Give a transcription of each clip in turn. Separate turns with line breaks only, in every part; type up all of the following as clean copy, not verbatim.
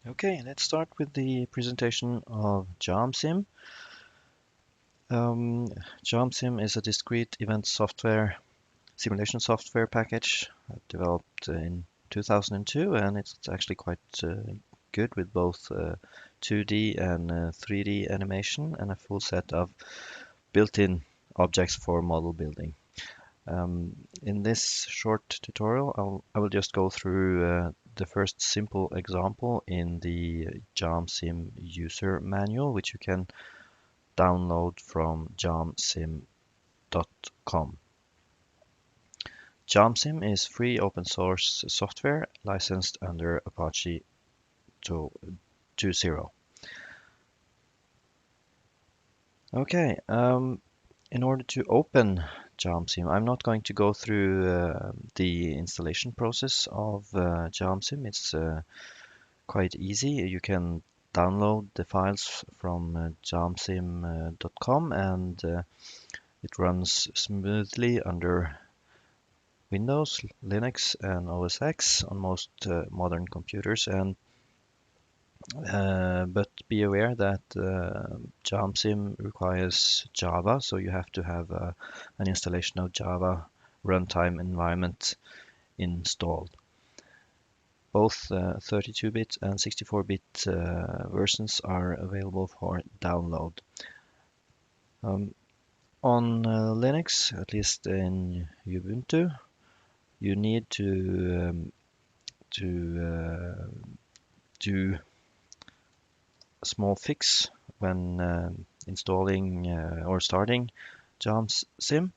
Okay, let's start with the presentation of JaamSim. JaamSim is a discrete event software, simulation software package developed in 2002, and it's actually quite good with both 2D and 3D animation and a full set of built-in objects for model building. In this short tutorial, I will just go through the first simple example in the JaamSim User Manual, which you can download from jaamsim.com. JaamSim is free open source software licensed under Apache 2.0. Okay, in order to open JaamSim, I'm not going to go through the installation process of JaamSim. It's quite easy. You can download the files from jaamsim.com and it runs smoothly under Windows, Linux, and OS X on most modern computers. But be aware that JaamSim requires Java, so you have to have an installation of Java runtime environment installed. Both 32-bit and 64-bit versions are available for download. On Linux, at least in Ubuntu, you need to do a small fix when installing or starting JaamSim.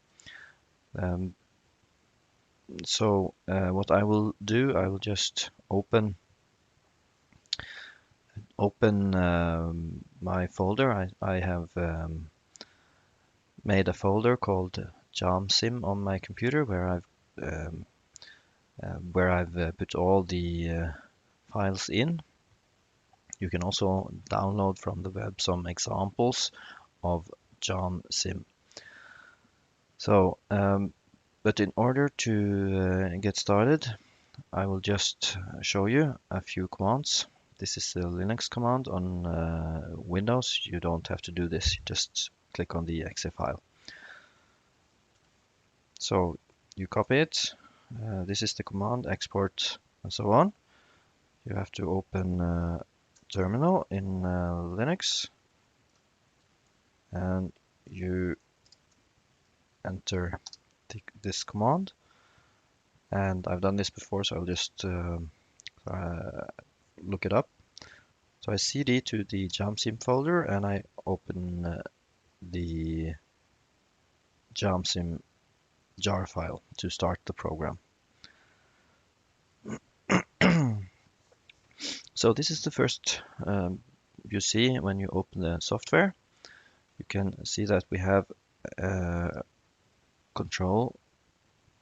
So what I will do, I will just open my folder. I have made a folder called JaamSim on my computer um, where I've put all the files in. You can also download from the web some examples of JaamSim. So, but in order to get started, I will just show you a few commands. This is the Linux command. On Windows, you don't have to do this. You just click on the exe file. So you copy it. This is the command, export, and so on. You have to open terminal in Linux, and you enter this command. And I've done this before, so I'll just look it up. So I cd to the JaamSim folder, and I open the JaamSim jar file to start the program. So this is the first you see when you open the software. You can see that we have a control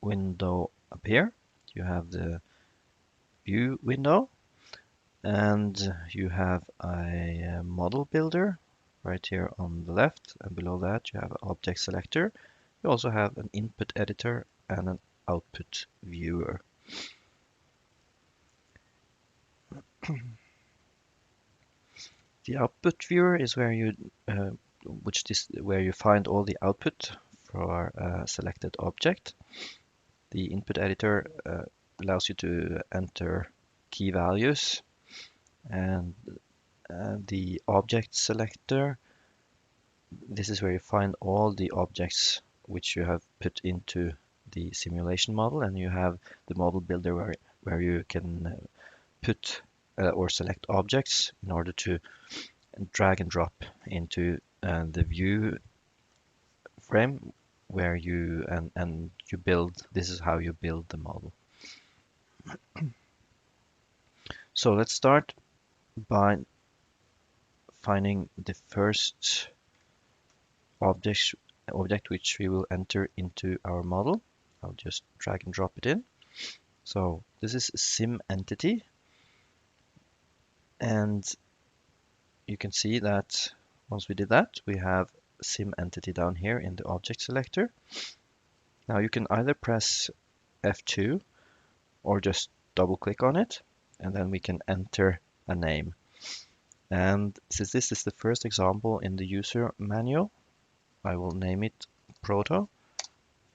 window up here. You have the view window, and you have a model builder right here on the left, and below that you have an object selector. You also have an input editor and an output viewer. The output viewer is where you where you find all the output for a selected object. The input editor allows you to enter key values, and the object selector, this is where you find all the objects which you have put into the simulation model, and you have the model builder where you can put or select objects in order to drag and drop into the view frame where you and you build. This is how you build the model. So let's start by finding the first object which we will enter into our model. I'll just drag and drop it in. So this is sim entity, and you can see that once we did that, we have sim entity down here in the object selector. Now you can either press F2 or just double click on it, and then we can enter a name. And since this is the first example in the user manual, I will name it proto,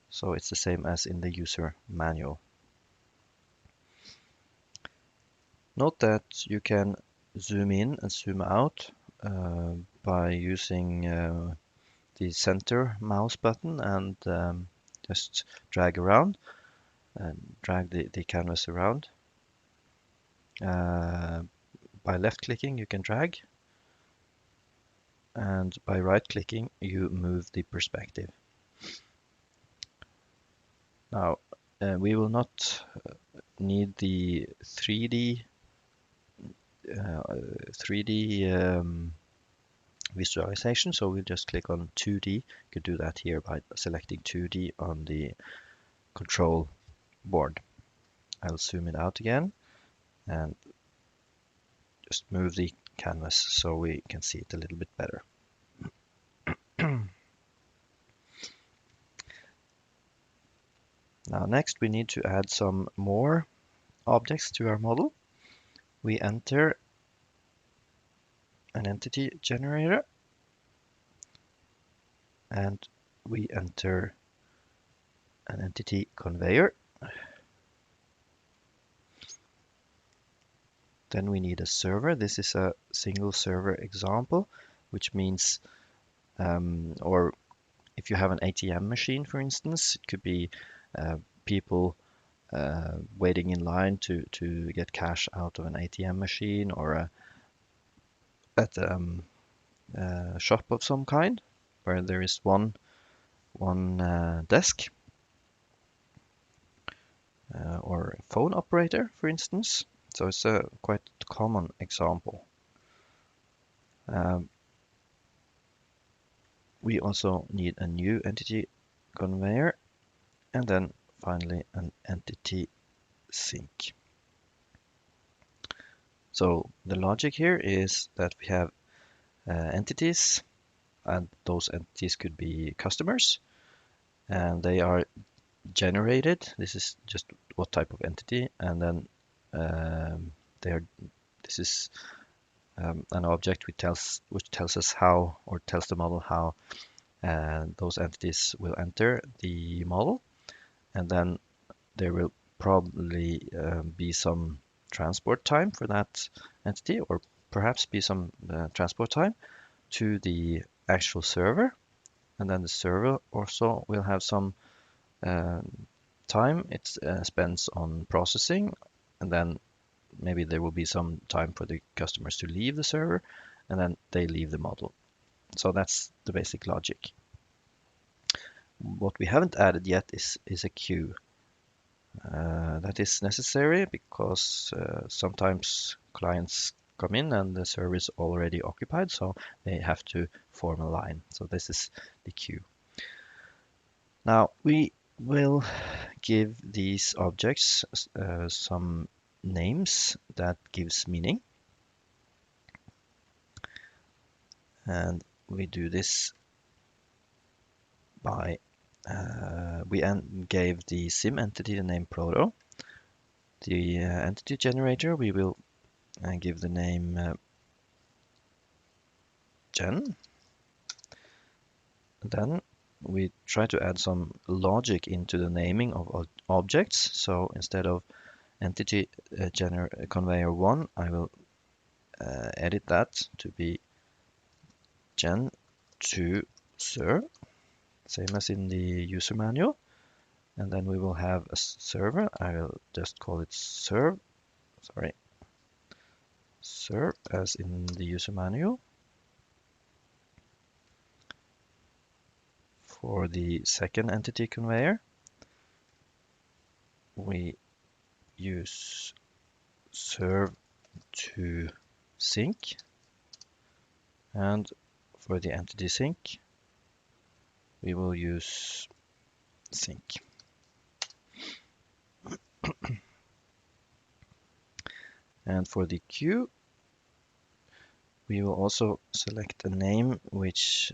so it's the same as in the user manual. Note that you can zoom in and zoom out by using the center mouse button and just drag around and drag the canvas around. By left clicking you can drag, and by right clicking you move the perspective. Now we will not need the 3D visualization, so we'll just click on 2D. You could do that here by selecting 2D on the control board. I'll zoom it out again and just move the canvas so we can see it a little bit better. Now next we need to add some more objects to our model. We enter an entity generator and we enter an entity conveyor. Then we need a server. This is a single server example, which means, or if you have an ATM machine, for instance, it could be people waiting in line to get cash out of an ATM machine, or at a shop of some kind where there is one desk, or a phone operator, for instance. So it's a quite common example. We also need a new entity conveyor, and then finally an entity sink. So the logic here is that we have entities, and those entities could be customers, and they are generated. This is just what type of entity, and then this is an object which tells us how, or tells the model how those entities will enter the model, and then there will probably be some transport time for that entity, or perhaps be some transport time to the actual server, and then the server also will have some time it spends on processing, and then maybe there will be some time for the customers to leave the server, and then they leave the model. So that's the basic logic. What we haven't added yet is a queue. That is necessary because sometimes clients come in and the server is already occupied, so they have to form a line. So this is the queue. Now we will give these objects some names that gives meaning, and we do this by we gave the sim entity the name proto. The entity generator, we will give the name gen. Then we try to add some logic into the naming of objects. So instead of entity conveyor 1, I will edit that to be gen to serve, same as in the user manual. And then we will have a server. I will just call it serve, serve as in the user manual. For the second entity conveyor, we use serve to sink, and for the entity sink, we will use sink. And for the queue, we will also select a name which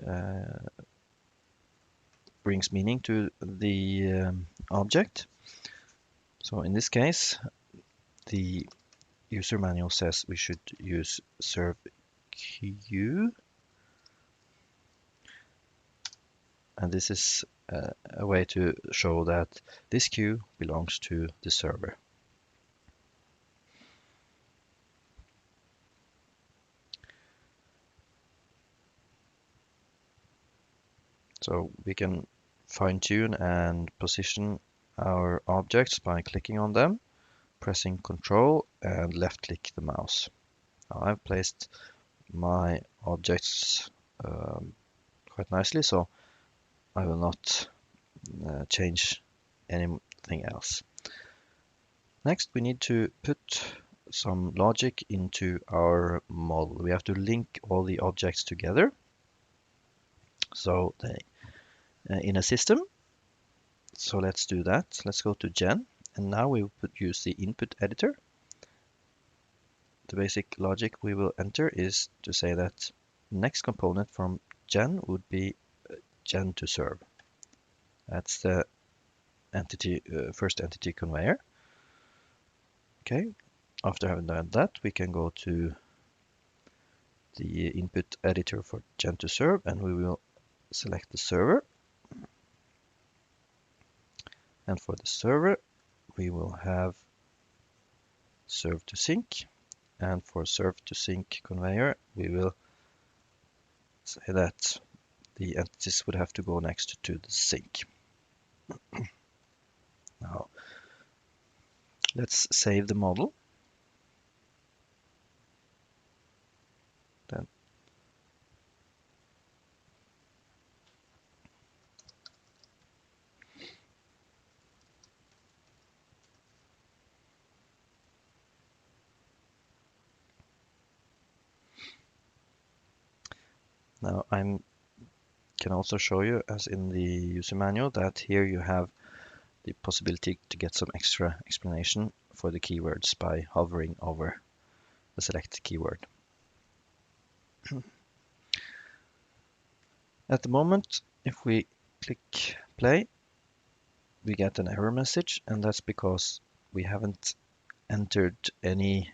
brings meaning to the object. So in this case, the user manual says we should use serve queue, and this is a way to show that this queue belongs to the server. So we can fine-tune and position our objects by clicking on them, pressing Control and left-click the mouse. Now I've placed my objects quite nicely, so I will not change anything else. Next, we need to put some logic into our model. We have to link all the objects together. So they in a system. So let's do that. Let's go to Gen, and now we will use the input editor. The basic logic we will enter is to say that next component from Gen would be Gen to serve. That's the entity first entity conveyor. Okay. After having done that, we can go to the input editor for Gen to serve, and we will select the server. And for the server, we will have serve to sync. And for serve to sync conveyor, we will say that the entities would have to go next to the sink. Now, let's save the model. Then now I can also show you, as in the user manual, that here you have the possibility to get some extra explanation for the keywords by hovering over the selected keyword. At the moment, if we click play, we get an error message, and that's because we haven't entered any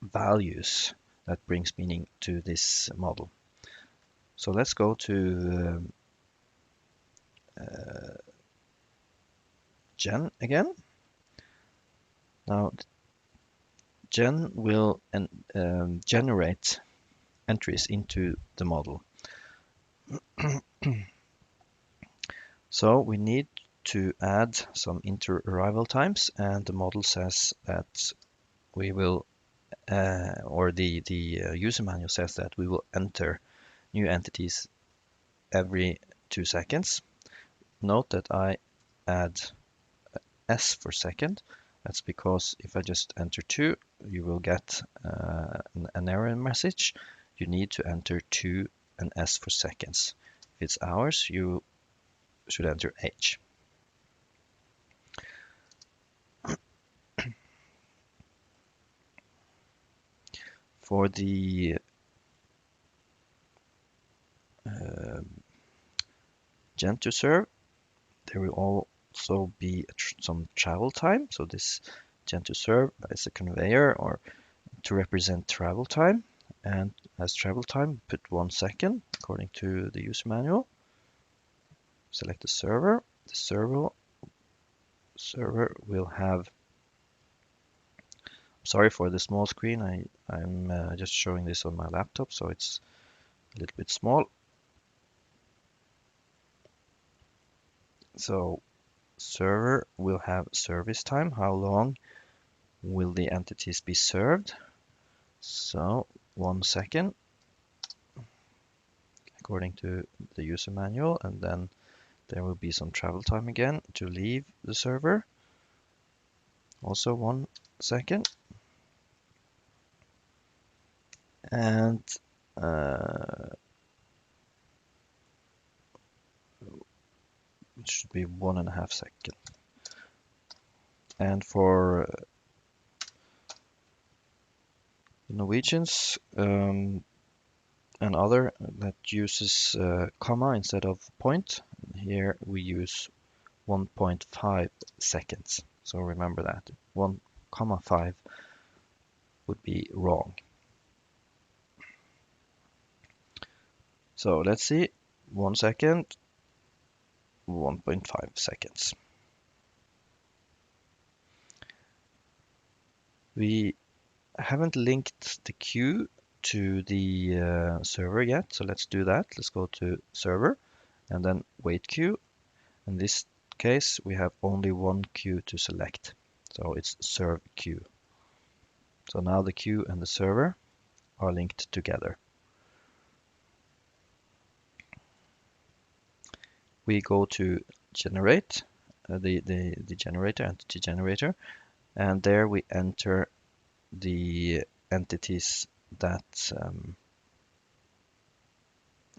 values that brings meaning to this model. So let's go to Gen again. Now, Gen will generate entries into the model. So we need to add some inter-arrival times, and the model says that we will, or the user manual says that we will enter new entities every 2 seconds. Note that I add S for second. That's because if I just enter 2, you will get an error message. You need to enter 2 and S for seconds. If it's hours, you should enter H. For the Gen to serve, there will also be some travel time. So this Gen to serve is a conveyor or to represent travel time. And as travel time, put 1 second according to the user manual. Select the server. The server will have. Sorry for the small screen. I'm just showing this on my laptop, so it's a little bit small. So server will have service time. How long will the entities be served? So 1 second according to the user manual, and then there will be some travel time again to leave the server. Also 1 second. And it should be 1.5 seconds. And for Norwegians and other that uses comma instead of point, here we use 1.5 seconds. So remember that 1,5 would be wrong. So let's see, 1 second, 1.5 seconds. We haven't linked the queue to the server yet, so let's do that. Let's go to server and then wait queue. In this case, we have only one queue to select, so it's serve queue. So now the queue and the server are linked together. We go to generate, the generator, entity generator, and there we enter the entities that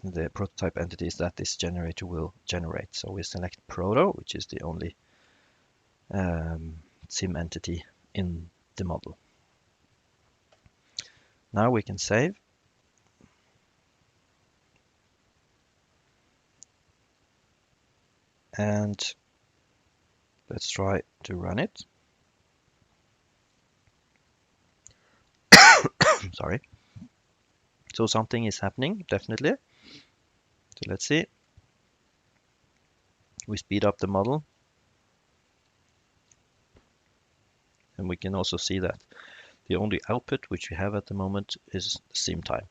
the prototype entities that this generator will generate. So we select proto, which is the only sim entity in the model. Now we can save. And let's try to run it. Sorry. So something is happening, definitely. So let's see. We speed up the model. And we can also see that the only output which we have at the moment is sim time.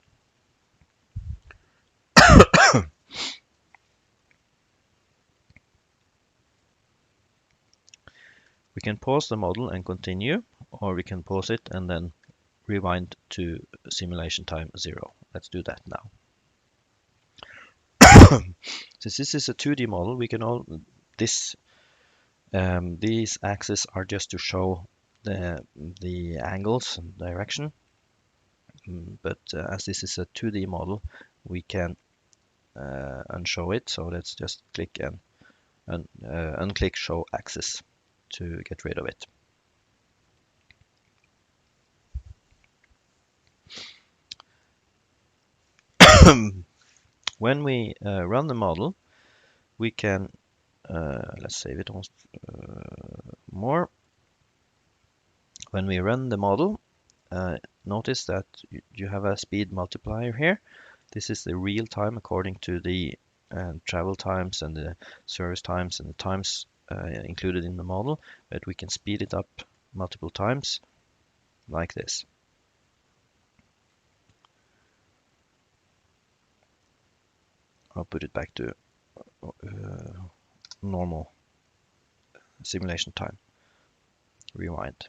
We can pause the model and continue, or we can pause it and then rewind to simulation time 0. Let's do that now. Since this is a 2D model, we can these axes are just to show the angles and direction. But as this is a 2D model, we can unshow it. So let's just click and unclick show axis to get rid of it. When we run the model, we can let's save it once more. When we run the model, notice that you have a speed multiplier here. This is the real time according to the travel times and the service times and the times included in the model, but we can speed it up multiple times like this. I'll put it back to normal simulation time. Rewind.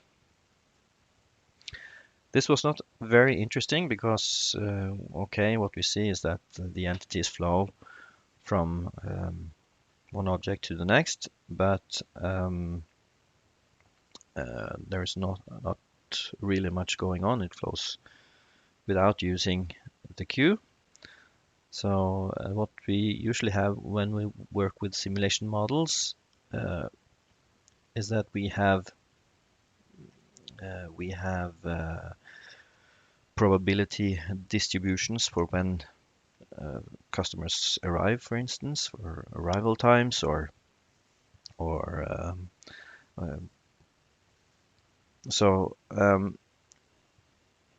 This was not very interesting because, okay, what we see is that the entities flow from one object to the next, but there is not really much going on. It flows without using the queue. So what we usually have when we work with simulation models is that we have probability distributions for when customers arrive, for instance, or arrival times, or so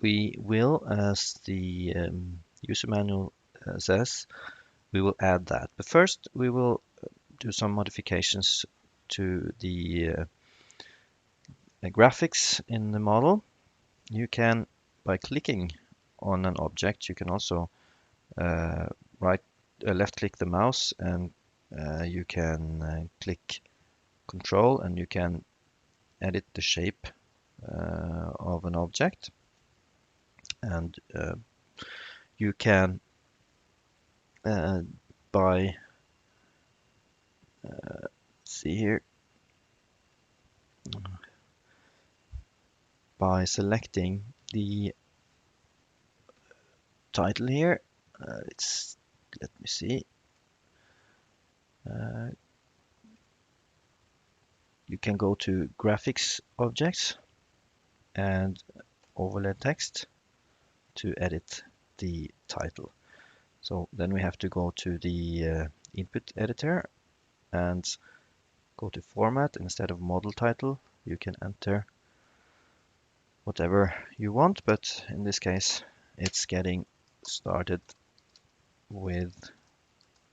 we will, as the user manual says, we will add that. But first, we will do some modifications to the graphics in the model. You can, by clicking on an object, you can also left-click the mouse, and you can click Control, and you can edit the shape of an object, and you can by see here, by selecting the title here, let me see, you can go to graphics objects and overlay text to edit the title. So then we have to go to the input editor and go to format. Instead of model title, you can enter whatever you want, but in this case, it's getting started with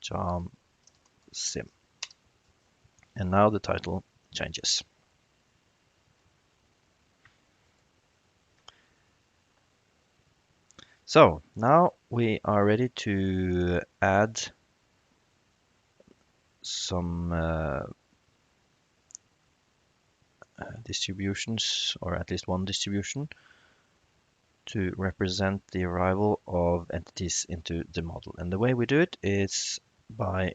JaamSim. And now the title changes. So now we are ready to add some distributions, or at least one distribution, to represent the arrival of entities into the model. And the way we do it is by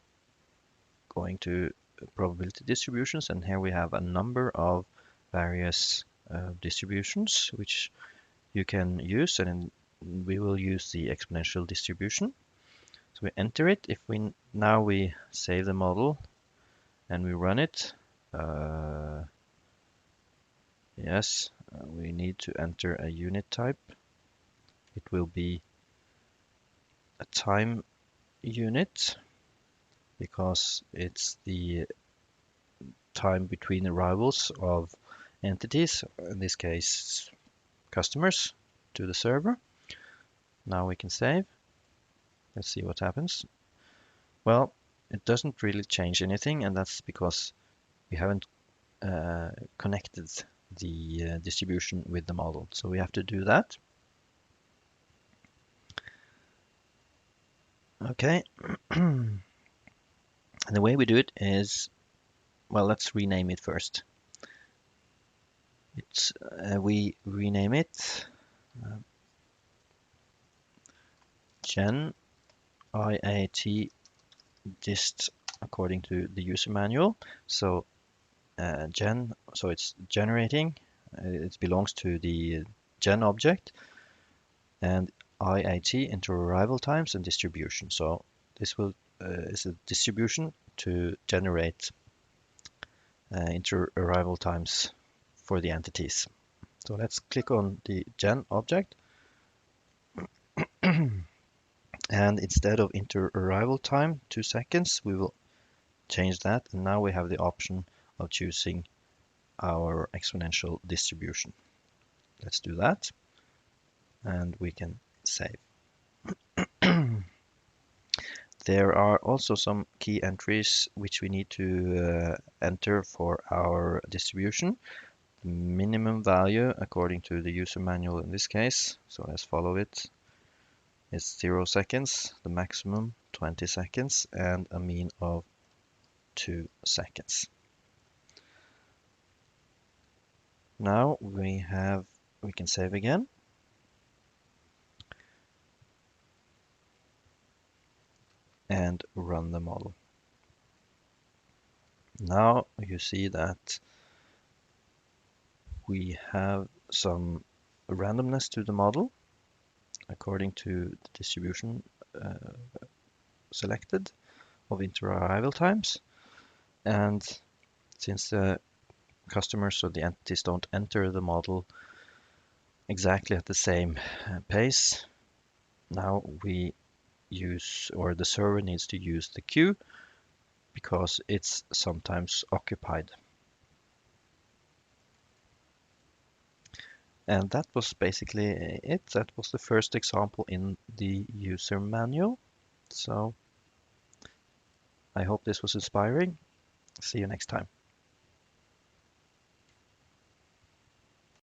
going to probability distributions, and here we have a number of various distributions which you can use, and we will use the exponential distribution. So we enter it. If we now we save the model and we run it, yes, we need to enter a unit type. It will be a time unit because it's the time between arrivals of entities, in this case customers, to the server. Now we can save. Let's see what happens. Well, it doesn't really change anything, and that's because we haven't connected the distribution with the model. So we have to do that. Okay. And the way we do it is, well, let's rename it first. We rename it gen IAT dist according to the user manual. So so it's generating. It belongs to the gen object, and IAT inter-arrival times and distribution. So this will is a distribution to generate inter-arrival times for the entities. So let's click on the gen object, and instead of inter-arrival time 2 seconds, we will change that, and now we have the option of choosing our exponential distribution. Let's do that, and we can save. There are also some key entries which we need to enter for our distribution. The minimum value, according to the user manual in this case, so let's follow it, is 0 seconds, the maximum 20 seconds, and a mean of 2 seconds. Now we can save again. And run the model. Now you see that we have some randomness to the model according to the distribution selected of inter-arrival times. And since the customers or the entities don't enter the model exactly at the same pace, now we use, or the server needs to use the queue because it's sometimes occupied. And that was basically it. That was the first example in the user manual. So I hope this was inspiring. See you next time.